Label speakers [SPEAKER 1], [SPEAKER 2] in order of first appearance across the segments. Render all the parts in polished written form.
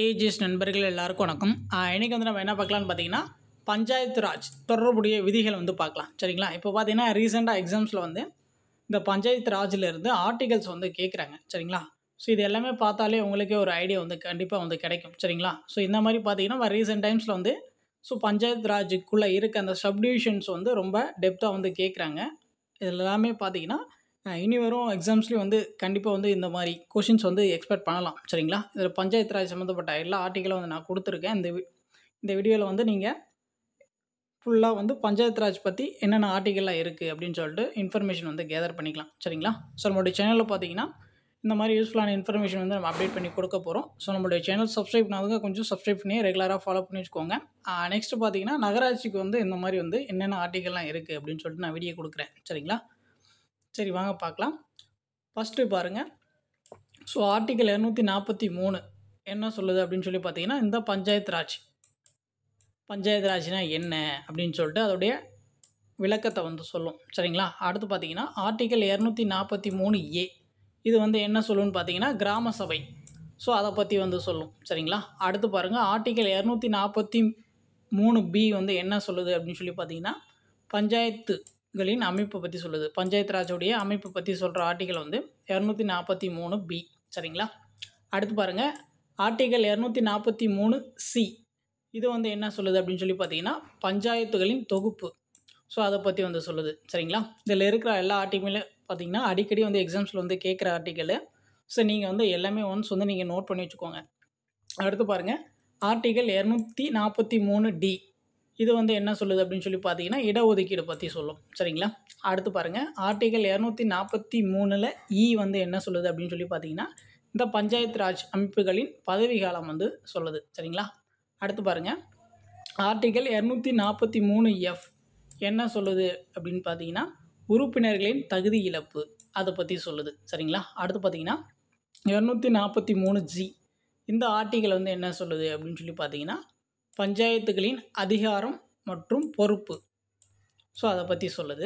[SPEAKER 1] AGS நண்பர்கள் எல்லாருக்கும் வணக்கம். இன்றைக்கி நம்ம என்ன பார்க்கலான்னு பார்த்தீங்கன்னா, பஞ்சாயத்து ராஜ் தொடர்புடைய விதிகள் பார்க்கலாம். சரிங்களா? இப்போ பார்த்தீங்கன்னா ரீசெண்டாக எக்ஸாம்ஸில் இந்த பஞ்சாயத்து ராஜிலிருந்து ஆர்டிகல்ஸ் கேட்குறாங்க. சரிங்களா? ஸோ இது எல்லாமே பார்த்தாலே உங்களுக்கே ஒரு ஐடியா கண்டிப்பாக கிடைக்கும். சரிங்களா? ஸோ இந்த மாதிரி பார்த்தீங்கன்னா ரீசெண்ட் டைம்ஸில் ஸோ பஞ்சாயத்து ராஜுக்குள்ளே இருக்க அந்த சப்டிவிஷன்ஸ் ரொம்ப டெப்த்தாக கேட்குறாங்க. இதில் எல்லாமே பார்த்தீங்கன்னா இனி வரும் எக்ஸாம்ஸ்லேயும் கண்டிப்பாக இந்த மாதிரி கொஷின்ஸ் எக்ஸ்பெக்ட் பண்ணலாம். சரிங்களா? இதில் பஞ்சாயத்து ராஜ் சம்மந்தப்பட்ட எல்லா ஆர்டிகளும் நான் கொடுத்துருக்கேன். இந்த வீடியோவில் நீங்கள் ஃபுல்லாக பஞ்சாயத்து ராஜ் பற்றி என்னென்ன ஆர்டிகல்லாம் இருக்குது அப்படின்னு சொல்லிட்டு இன்ஃபர்மேஷன் கேதர் பண்ணிக்கலாம். சரிங்களா? ஸோ நம்மளுடைய சேனலில் பார்த்தீங்கன்னா இந்த மாதிரி யூஸ்ஃபுல்லான இன்ஃபர்மேஷன் நம்ம அப்டேட் பண்ணி கொடுக்க போகிறோம். ஸோ நம்மளுடைய சேனல் சப்ஸ்கிரைப் பண்ணாதவங்க கொஞ்சம் சப்ஸ்கிரைப் பண்ணி ரெகுலராக ஃபாலோ பண்ணி வச்சுக்கோங்க. நெக்ஸ்ட்டு பார்த்தீங்கன்னா நகராட்சிக்கு இந்த மாதிரி என்னென்ன ஆர்டிகல்லாம் இருக்குது அப்படின்னு சொல்லிட்டு நான் வீடியோ கொடுக்குறேன். சரிங்களா? சரி, வாங்க பார்க்கலாம். ஃபஸ்ட்டு பாருங்கள். ஸோ ஆர்டிகல் 243 என்ன சொல்லுது அப்படின்னு சொல்லி பார்த்தீங்கன்னா, இந்த பஞ்சாயத்து ராஜ்னா என்ன அப்படின்னு சொல்லிட்டு அதோடைய விளக்கத்தை சொல்லும். சரிங்களா? அடுத்து பார்த்தீங்கன்னா ஆர்டிகல் 243A இது என்ன சொல்லுன்னு பார்த்தீங்கன்னா கிராம சபை. ஸோ அதை பற்றி சொல்லும். சரிங்களா? அடுத்து பாருங்கள் ஆர்டிகல் 243B என்ன சொல்லுது அப்படின்னு சொல்லி பார்த்தீங்கன்னா பஞ்சாயத்துகளின் அமைப்பை பற்றி சொல்லுது. பஞ்சாயத்து ராஜோடைய அமைப்பை பற்றி சொல்கிற ஆர்டிகல் 243B. சரிங்களா? அடுத்து பாருங்கள் ஆர்டிகல் 243C இது என்ன சொல்லுது அப்படின்னு சொல்லி பார்த்தீங்கன்னா பஞ்சாயத்துகளின் தொகுப்பு. ஸோ அதை பற்றி சொல்லுது. சரிங்களா? இதில் இருக்கிற எல்லா ஆர்டிகலுமே பார்த்தீங்கன்னா அடிக்கடி எக்ஸாம்ஸில் கேட்குற ஆர்டிக்கலு. ஸோ நீங்கள் எல்லாமே ஒன்ஸ் நீங்கள் நோட் பண்ணி வச்சுக்கோங்க. அடுத்து பாருங்கள் ஆர்டிகல் 243D இது என்ன சொல்லுது அப்படின்னு சொல்லி பார்த்தீங்கன்னா இடஒதுக்கீடு பற்றி சொல்லும். சரிங்களா? அடுத்து பாருங்கள் ஆர்டிகல் 243ல் என்ன சொல்லுது அப்படின்னு சொல்லி பார்த்தீங்கன்னா இந்த பஞ்சாயத்து ராஜ் அமைப்புகளின் பதவி காலம் சொல்லுது. சரிங்களா? அடுத்து பாருங்கள் ஆர்டிகல் 243F என்ன சொல்லுது அப்படின்னு பார்த்தீங்கன்னா உறுப்பினர்களின் தகுதி இழப்பு அதை பற்றி சொல்லுது. சரிங்களா? அடுத்து பார்த்தீங்கன்னா 243G இந்த ஆர்டிகல் என்ன சொல்லுது அப்படின்னு சொல்லி பார்த்தீங்கன்னா பஞ்சாயத்துகளின் அதிகாரம் மற்றும் பொறுப்பு. ஸோ அதை பற்றி சொல்லுது.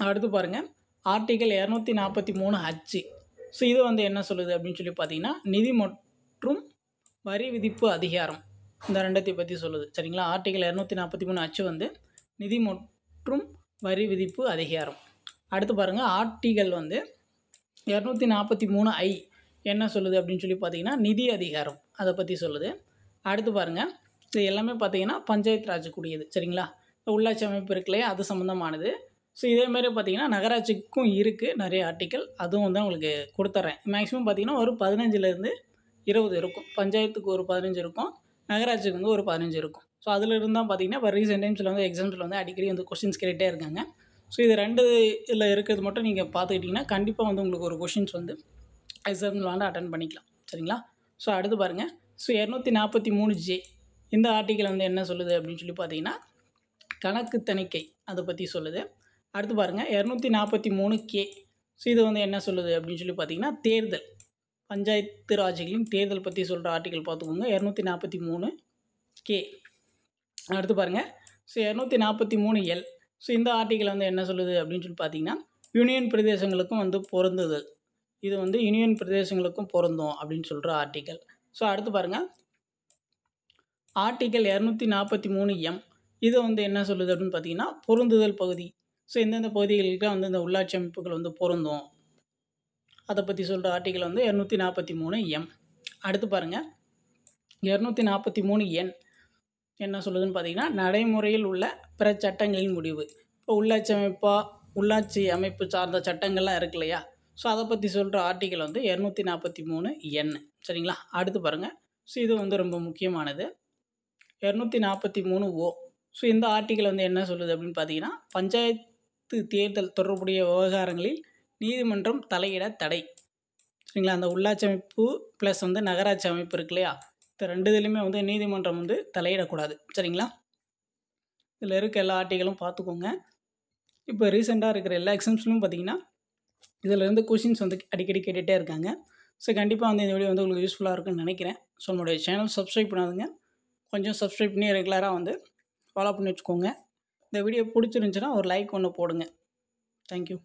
[SPEAKER 1] அடுத்து பாருங்கள் ஆர்டிகல் 243H ஸோ இது என்ன சொல்லுது அப்படின்னு சொல்லி பார்த்தீங்கன்னா நிதி மற்றும் வரி விதிப்பு அதிகாரம் இந்த ரெண்டத்தை பற்றி சொல்லுது. சரிங்களா? ஆர்டிகல் 243H நிதி மற்றும் வரி விதிப்பு அதிகாரம். அடுத்து பாருங்கள் ஆர்டிகல் 243I என்ன சொல்லுது அப்படின்னு சொல்லி பார்த்தீங்கன்னா நிதி அதிகாரம் அதை பற்றி சொல்லுது. அடுத்து பாருங்கள் இது எல்லாமே பார்த்தீங்கன்னா பஞ்சாயத்து ராஜுக்குரியது. சரிங்களா? உள்ளாட்சி அமைப்பு இருக்குல்லையா அது சம்மந்தமானது. ஸோ இதேமாரி பார்த்தீங்கன்னா நகராட்சிக்கும் இருக்குது நிறைய ஆர்டிக்கல். அதுவும் உங்களுக்கு கொடுத்துட்றேன். மேக்ஸிமம் பார்த்தீங்கன்னா ஒரு 15லேருந்து 20 இருக்கும். பஞ்சாயத்துக்கு ஒரு 15 இருக்கும், நகராட்சிக்கு ஒரு 15 இருக்கும். ஸோ அதில் இருந்தால் பார்த்தீங்கன்னா இப்போ ரீசெண்ட் டைம்ஸில் எக்ஸாம்ஸில் அடிக்கடி கொஷின்ஸ் கேட்டுகிட்டே இருக்காங்க. ஸோ இது ரெண்டு இதில் இருக்கிறது மட்டும் நீங்கள் பார்த்துக்கிட்டிங்கன்னா கண்டிப்பாக உங்களுக்கு ஒரு கொஷின்ஸ் எக்ஸாமில் அட்டன் பண்ணிக்கலாம். சரிங்களா? ஸோ அடுத்து பாருங்கள் ஸோ 243J இந்த ஆர்டிக்கல் என்ன சொல்லுது அப்படின்னு சொல்லி பார்த்தீங்கன்னா கணக்கு தணிக்கை அதை பற்றி சொல்லுது. அடுத்து பாருங்கள் 243K ஸோ இது என்ன சொல்லுது அப்படின்னு சொல்லி பார்த்தீங்கன்னா தேர்தல், பஞ்சாயத்து ராஜ்களின் தேர்தல் பற்றி சொல்கிற ஆர்டிக்கல் பார்த்துக்கோங்க 243K. அடுத்து பாருங்கள் ஸோ 243L ஸோ இந்த ஆர்டிக்கல் என்ன சொல்லுது அப்படின்னு சொல்லி பார்த்தீங்கன்னா யூனியன் பிரதேசங்களுக்கும் பொருந்துதல். இது யூனியன் பிரதேசங்களுக்கும் பொருந்தும் அப்படின்னு சொல்கிற ஆர்டிக்கல். ஸோ அடுத்து பாருங்கள் ஆர்டிக்கல் 243M இது என்ன சொல்லுது அப்படின்னு பார்த்தீங்கன்னா பொருந்துதல் பகுதி. ஸோ எந்தெந்த பகுதிகளுக்கு இந்த உள்ளாட்சி அமைப்புகள் பொருந்தும் அதை பற்றி சொல்கிற ஆர்டிக்கல் 243M. அடுத்து பாருங்கள் 243N என்ன சொல்லுதுன்னு பார்த்தீங்கன்னா நடைமுறையில் உள்ள பிற சட்டங்களின் முடிவு. இப்போ உள்ளாட்சி அமைப்பு சார்ந்த சட்டங்கள்லாம் இருக்கு இல்லையா? ஸோ அதை பற்றி சொல்கிற ஆர்டிக்கல் 243N. சரிங்களா? அடுத்து பாருங்கள் ஸோ இது ரொம்ப முக்கியமானது 243O. ஸோ இந்த ஆர்டிக்கல் என்ன சொல்லுது அப்படின்னு பார்த்தீங்கன்னா பஞ்சாயத்து தேர்தல் தொடர்புடைய விவகாரங்களில் நீதிமன்றம் தலையிட தடை. சரிங்களா? அந்த உள்ளாட்சி அமைப்பு ப்ளஸ் நகராட்சி அமைப்பு இருக்கு இல்லையா? இந்த ரெண்டு இதுலேயுமே நீதிமன்றம் தலையிடக்கூடாது. சரிங்களா? இதில் இருக்க எல்லா ஆர்டிக்கலும் பார்த்துக்கோங்க. இப்போ ரீசெண்டாக இருக்கிற எல்லா எக்ஸாம்ஸ்லையும் பார்த்தீங்கன்னா இதில் இருந்து கொஷின்ஸ் அடிக்கடி கேட்டுகிட்டே இருக்காங்க. ஸோ கண்டிப்பாக இந்த வீடியோ உங்களுக்கு யூஸ்ஃபுல்லாக இருக்குன்னு நினைக்கிறேன். ஸோ நம்மளுடைய சேனல் சப்ஸ்கிரைப் பண்ணாதுங்க கொஞ்சம் சப்ஸ்கிரைப் பண்ணி ரெகுலராக ஃபாலோ பண்ணி வச்சுக்கோங்க. இந்த வீடியோ பிடிச்சிருந்துச்சுன்னா ஒரு லைக் ஒன்று போடுங்க. தேங்க்யூ.